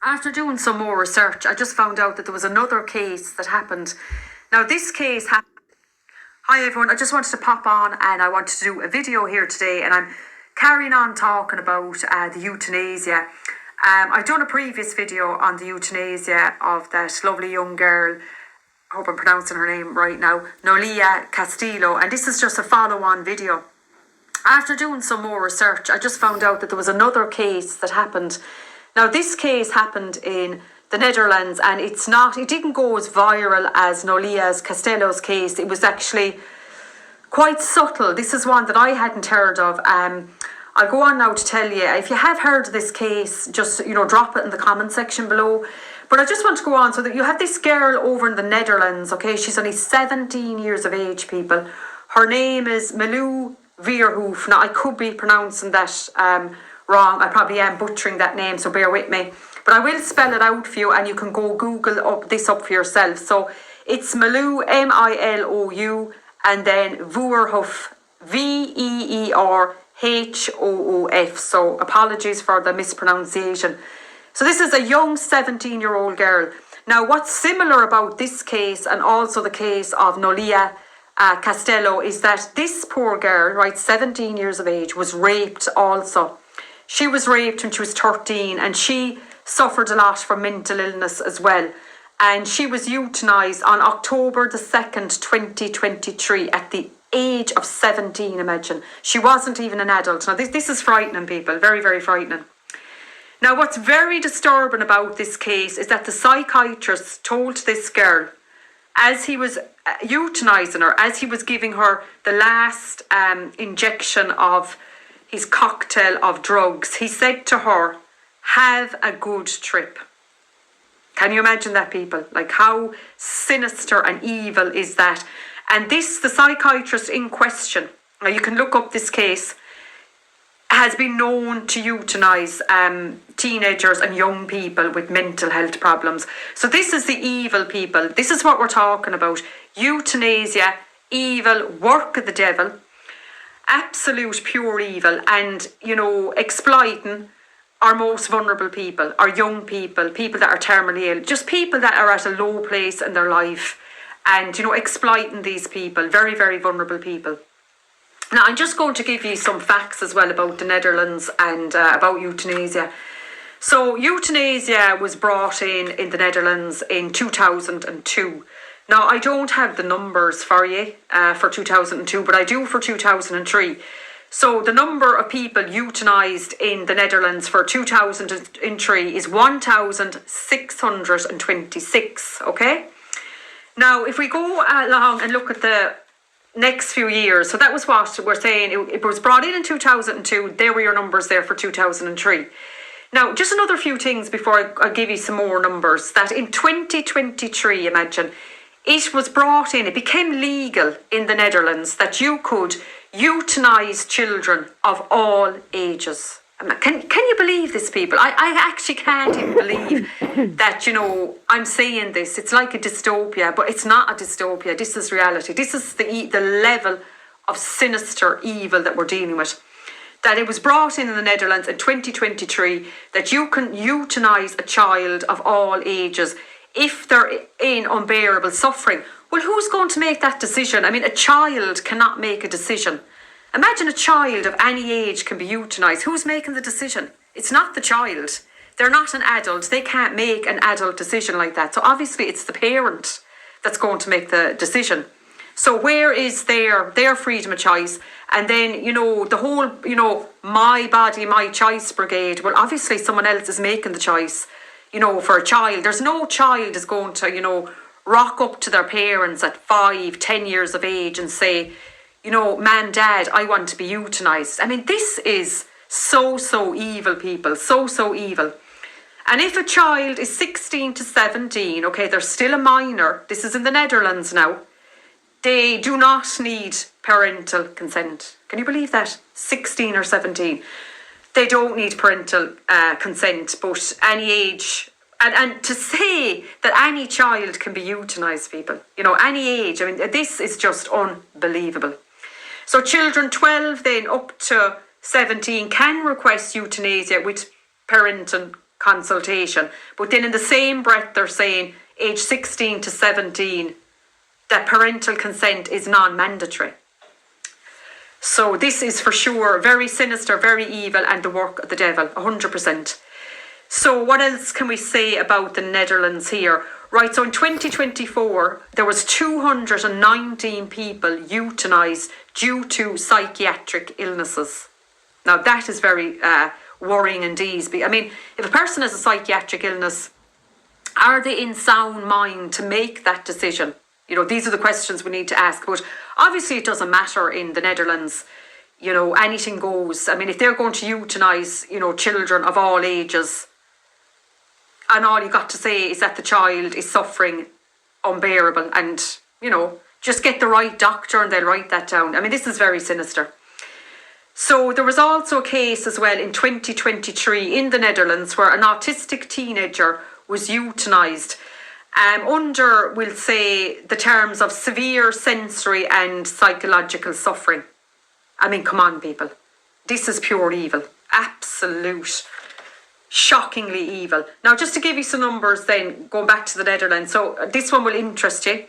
After doing some more research, I just found out that there was another case that happened. Now, this case happened. Hi everyone, I just wanted to pop on and I wanted to do a video here today, and I'm carrying on talking about the euthanasia. I've done a previous video on the euthanasia of that lovely young girl, I hope I'm pronouncing her name right now, Nolia Castillo, and this is just a follow-on video. After doing some more research, I just found out that there was another case that happened. Now, this case happened in the Netherlands, and it didn't go as viral as Nolia Castillo's case. It was actually quite subtle. This is one that I hadn't heard of. I'll go on now to tell you, if you have heard of this case, just, drop it in the comment section below. But I just want to go on so that you have this girl over in the Netherlands, okay? She's only 17 years of age, people. Her name is Milou Veerhoof. Now, I could be pronouncing that wrong. I probably am butchering that name, so bear with me. But I will spell it out for you, and you can go Google this up for yourself. So it's Milou, M-I-L-O-U, and then Veerhoof, Veerhoof. So apologies for the mispronunciation. So this is a young 17-year-old girl. Now, what's similar about this case and also the case of Nolia Castillo is that this poor girl, right, 17 years of age, was raped also. She was raped when she was 13, and she suffered a lot from mental illness as well. And she was euthanized on October the 2nd, 2023 at the age of 17, imagine. She wasn't even an adult. Now, this is frightening, people. Very, very frightening. Now, what's very disturbing about this case is that the psychiatrist told this girl, as he was euthanizing her, as he was giving her the last injection of his cocktail of drugs, he said to her, "Have a good trip." Can you imagine that, people? Like, how sinister and evil is that? And the psychiatrist in question, now you can look up this case, has been known to euthanize teenagers and young people with mental health problems. So this is the evil, people. This is what we're talking about. Euthanasia, evil, work of the devil, absolute pure evil, and, exploiting our most vulnerable people, our young people, people that are terminally ill, just people that are at a low place in their life, and, exploiting these people, very, very vulnerable people. Now, I'm just going to give you some facts as well about the Netherlands and about euthanasia. So, euthanasia was brought in the Netherlands in 2002. Now, I don't have the numbers for you for 2002, but I do for 2003. So, the number of people euthanized in the Netherlands for 2003 is 1,626, okay? Now, if we go along and look at the next few years, so that was what we're saying, it was brought in 2002, there were your numbers there for 2003. Now, just another few things before I give you some more numbers, that in 2023, imagine, it was brought in, it became legal in the Netherlands that you could euthanize children of all ages. Can you believe this, people? I actually can't even believe that, I'm saying this. It's like a dystopia, but it's not a dystopia. This is reality. This is the level of sinister evil that we're dealing with. That it was brought in the Netherlands in 2023 that you can euthanize a child of all ages if they're in unbearable suffering. Well, who's going to make that decision? I mean, a child cannot make a decision. Imagine a child of any age can be euthanized. Who's making the decision? It's not the child. They're not an adult. They can't make an adult decision like that. So obviously it's the parent that's going to make the decision. So where is their freedom of choice? And then, the whole, my body, my choice brigade. Well, obviously someone else is making the choice, for a child. There's no child is going to, rock up to their parents at 5, 10 years of age and say, "Mom, Dad, I want to be euthanized." I mean, this is so evil, people. So evil. And if a child is 16 to 17, okay, they're still a minor. This is in the Netherlands now. They do not need parental consent. Can you believe that? 16 or 17. They don't need parental consent, but any age. And to say that any child can be euthanized, people, any age, I mean, this is just unbelievable. So children 12 then up to 17 can request euthanasia with parental consultation. But then in the same breath, they're saying age 16 to 17, that parental consent is non-mandatory. So this is for sure very sinister, very evil, and the work of the devil, 100%. So what else can we say about the Netherlands here? Right, so in 2024, there was 219 people euthanized due to psychiatric illnesses. Now that is very worrying indeed. I mean, if a person has a psychiatric illness, are they in sound mind to make that decision? You know, these are the questions we need to ask. But obviously it doesn't matter in the Netherlands. You know, anything goes. I mean, if they're going to euthanize, you know, children of all ages, and all you got to say is that the child is suffering unbearable, and, you know, just get the right doctor and they'll write that down. I mean, this is very sinister. So there was also a case as well in 2023 in the Netherlands where an autistic teenager was euthanized under, we'll say, the terms of severe sensory and psychological suffering. I mean, come on, people. This is pure evil. Absolute, shockingly evil. Now, just to give you some numbers then, going back to the Netherlands. So this one will interest you.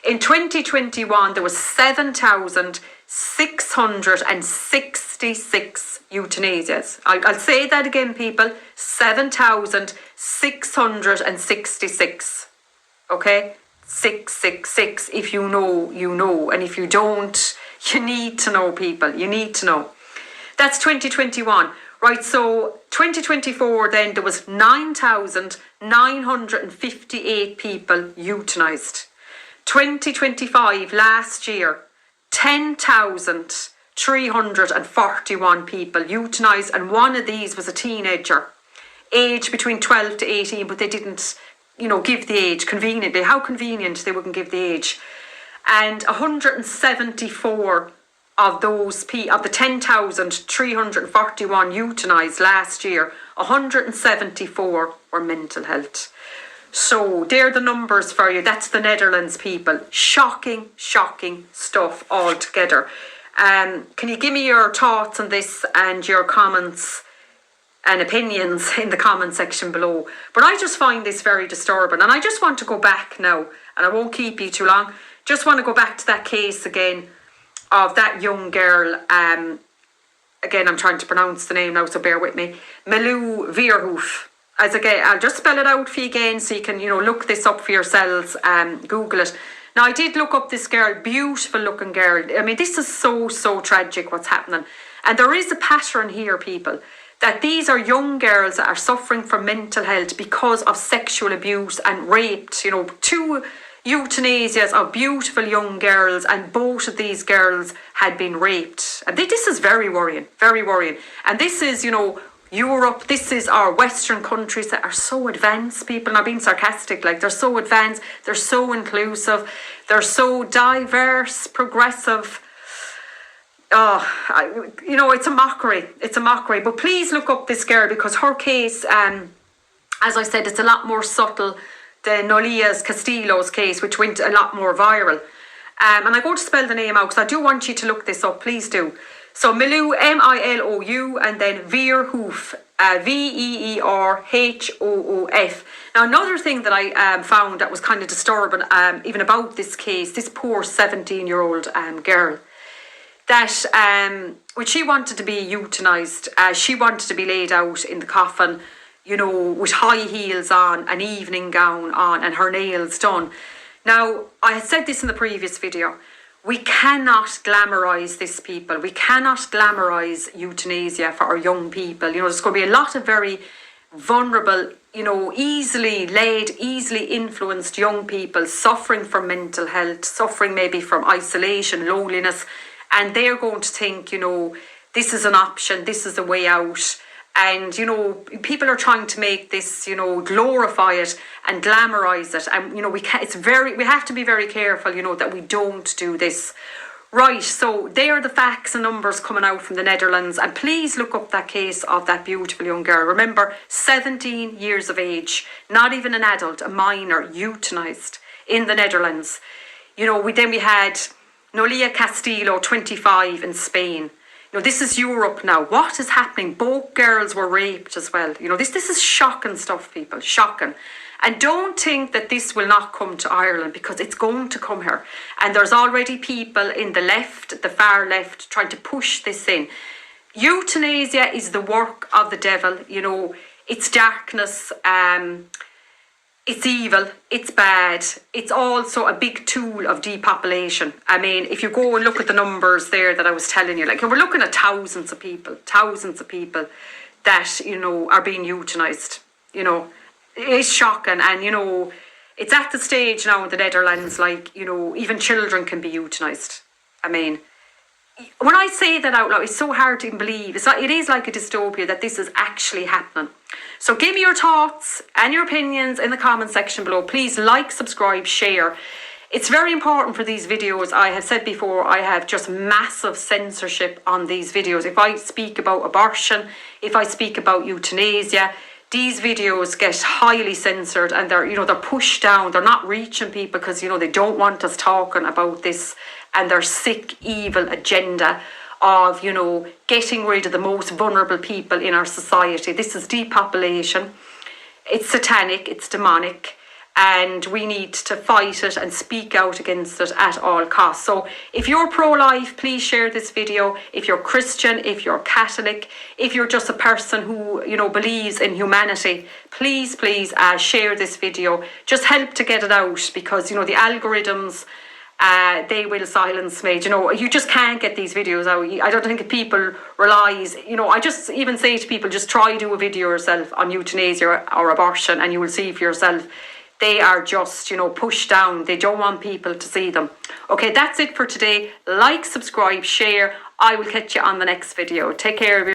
In 2021, there was 7,666 euthanasias. I'll say that again, people. 7,666. Okay? 666. If you know, you know. And if you don't, you need to know, people. You need to know. That's 2021. Right, so 2024 then, there was 9,958 people euthanized. 2025, last year, 10,341 people euthanized, and one of these was a teenager, aged between 12 to 18, but they didn't, you know, give the age conveniently. How convenient they wouldn't give the age. And 174 of those of the 10,341 euthanized last year, 174 were mental health. So they're the numbers for you. That's the Netherlands, people. Shocking, shocking stuff altogether. Can you give me your thoughts on this and your comments and opinions in the comment section below? But I just find this very disturbing, and I just want to go back now, and I won't keep you too long. Just want to go back to that case again of that young girl. Again, I'm trying to pronounce the name now, so bear with me. Milou Verhoef. As again, I'll just spell it out for you again so you can, you know, look this up for yourselves. Google it. Now, I did look up this girl, beautiful looking girl. I mean, this is so, so tragic what's happening. And there is a pattern here, people, that these are young girls that are suffering from mental health because of sexual abuse and raped. You know, 2 euthanasias of beautiful young girls, and both of these girls had been raped. And this is very worrying, very worrying. And this is, you know, Europe, this is our Western countries that are so advanced, people. Not being sarcastic, like, they're so advanced, they're so inclusive, they're so diverse, progressive. You know, it's a mockery. It's a mockery. But please look up this girl, because her case, as I said, it's a lot more subtle than Nolia's Castillo's case, which went a lot more viral. And I'm going to spell the name out because I do want you to look this up. Please do. So Milou, Milou, and then Verhoef, Veerhoof. Now, another thing that I found that was kind of disturbing, even about this case, this poor 17-year-old girl, that when she wanted to be euthanized, she wanted to be laid out in the coffin, you know, with high heels on, an evening gown on, and her nails done. Now, I had said this in the previous video. We cannot glamorise this, people. We cannot glamorise euthanasia for our young people. You know, there's going to be a lot of very vulnerable, you know, easily led, easily influenced young people suffering from mental health, suffering maybe from isolation, loneliness, and they're going to think, you know, this is an option, this is a way out. And, you know, people are trying to make this, you know, glorify it and glamorise it. And, you know, we have to be very careful, you know, that we don't do this. Right, so there are the facts and numbers coming out from the Netherlands. And please look up that case of that beautiful young girl. Remember, 17 years of age, not even an adult, a minor, euthanized in the Netherlands. You know, we had Nolia Castillo, 25, in Spain. You know, this is Europe now. What is happening? Both girls were raped as well. You know, this is shocking stuff, people. Shocking. And don't think that this will not come to Ireland, because it's going to come here. And there's already people in the left, the far left, trying to push this in. Euthanasia is the work of the devil. You know, it's darkness. It's evil, it's bad. It's also a big tool of depopulation. I mean, if you go and look at the numbers there that I was telling you, like, we're looking at thousands of people that, you know, are being euthanized. You know, it's shocking. And, you know, it's at the stage now in the Netherlands, like, you know, even children can be euthanized. I mean, when I say that out loud, it's so hard to believe. It is like a dystopia that this is actually happening. So give me your thoughts and your opinions in the comment section below. Please like, subscribe, share. It's very important for these videos. I have said before, I have just massive censorship on these videos. If I speak about abortion, if I speak about euthanasia, these videos get highly censored, and they're pushed down. They're not reaching people because, you know, they don't want us talking about this and their sick, evil agenda of, you know, getting rid of the most vulnerable people in our society. This is depopulation. It's satanic, it's demonic, and we need to fight it and speak out against it at all costs. So if you're pro-life, please share this video. If you're Christian, if you're Catholic, if you're just a person who, you know, believes in humanity, please share this video. Just help to get it out, because, you know, the algorithms, they will silence me. You know, you just can't get these videos out. I don't think people realise, you know, I just even say to people, just try do a video yourself on euthanasia or abortion, and you will see for yourself. They are just, you know, pushed down. They don't want people to see them. Okay, that's it for today. Like, subscribe, share. I will catch you on the next video. Take care, everyone.